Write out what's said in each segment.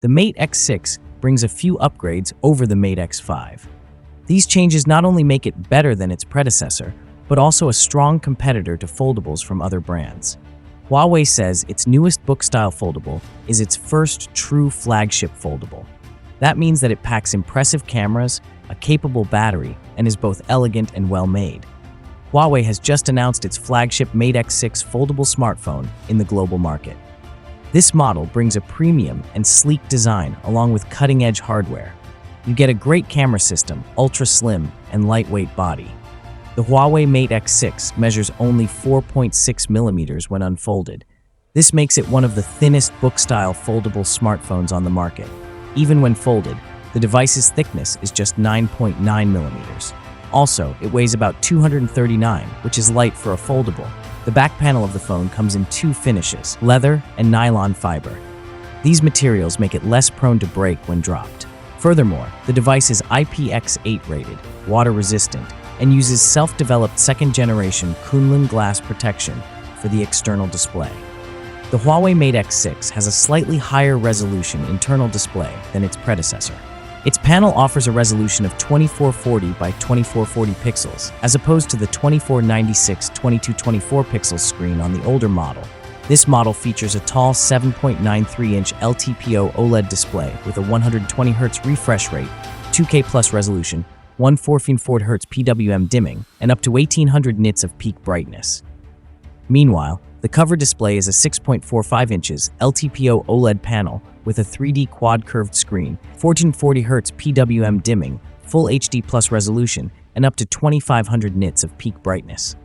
The Mate X6 brings a few upgrades over the Mate X5. These changes not only make it better than its predecessor, but also a strong competitor to foldables from other brands. Huawei says its newest book-style foldable is its first true flagship foldable. That means that it packs impressive cameras, a capable battery, and is both elegant and well-made. Huawei has just announced its flagship Mate X6 foldable smartphone in the global market. This model brings a premium and sleek design along with cutting-edge hardware. You get a great camera system, ultra-slim, and lightweight body. The Huawei Mate X6 measures only 4.6 millimeters when unfolded. This makes it one of the thinnest book-style foldable smartphones on the market. Even when folded, the device's thickness is just 9.9 millimeters. Also, it weighs about 239, which is light for a foldable. The back panel of the phone comes in two finishes, leather and nylon fiber. These materials make it less prone to break when dropped. Furthermore, the device is IPX8 rated, water-resistant, and uses self-developed second-generation Kunlun glass protection for the external display. The Huawei Mate X6 has a slightly higher resolution internal display than its predecessor. Its panel offers a resolution of 2440 by 2440 pixels, as opposed to the 2496 2224 pixels screen on the older model. This model features a tall 7.93-inch LTPO OLED display with a 120Hz refresh rate, 2K plus resolution, 144Hz PWM dimming, and up to 1800 nits of peak brightness. Meanwhile, the cover display is a 6.45 inches LTPO OLED panel with a 3D quad curved screen, 1440Hz PWM dimming, full HD plus resolution, and up to 2500 nits of peak brightness.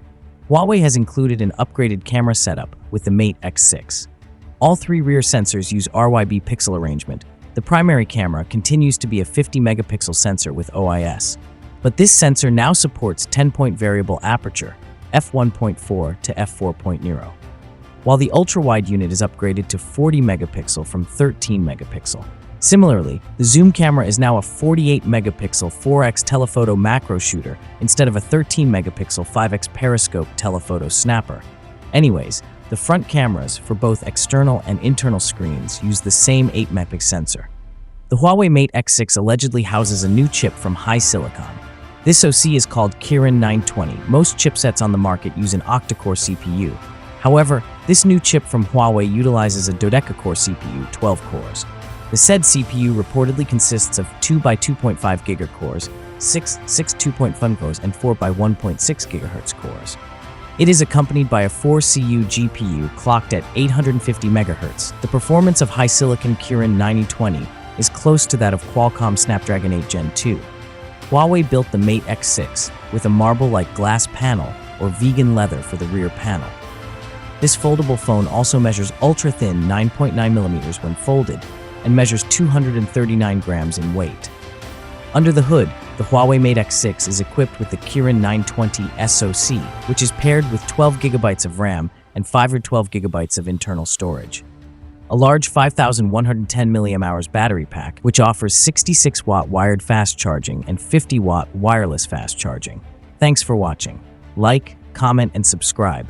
Huawei has included an upgraded camera setup with the Mate X6. All three rear sensors use RYB pixel arrangement. The primary camera continues to be a 50-megapixel sensor with OIS, but this sensor now supports 10-point variable aperture, f1.4 to f4.0. While the ultra-wide unit is upgraded to 40 megapixel from 13 megapixel. Similarly, the zoom camera is now a 48 megapixel 4x telephoto macro shooter instead of a 13 megapixel 5x periscope telephoto snapper. Anyways, the front cameras for both external and internal screens use the same 8-megapixel sensor. The Huawei Mate X6 allegedly houses a new chip from HiSilicon. This OC is called Kirin 920. Most chipsets on the market use an octa-core CPU. However, this new chip from Huawei utilizes a dodeca-core CPU, 12 cores. The said CPU reportedly consists of 2 by 2.5 GHz cores, 6 2.5 cores, and 4 by 1.6 GHz cores. It is accompanied by a 4-CU GPU clocked at 850 MHz. The performance of HiSilicon Kirin 920 is close to that of Qualcomm Snapdragon 8 Gen 2. Huawei built the Mate X6 with a marble-like glass panel or vegan leather for the rear panel. This foldable phone also measures ultra-thin 9.9mm when folded and measures 239 grams in weight. Under the hood, the Huawei Mate X6 is equipped with the Kirin 920 SoC, which is paired with 12 GB of RAM and 512 GB of internal storage. A large 5,110 mAh battery pack, which offers 66-watt wired fast charging and 50-watt wireless fast charging. Thanks for watching. Like, comment, and subscribe.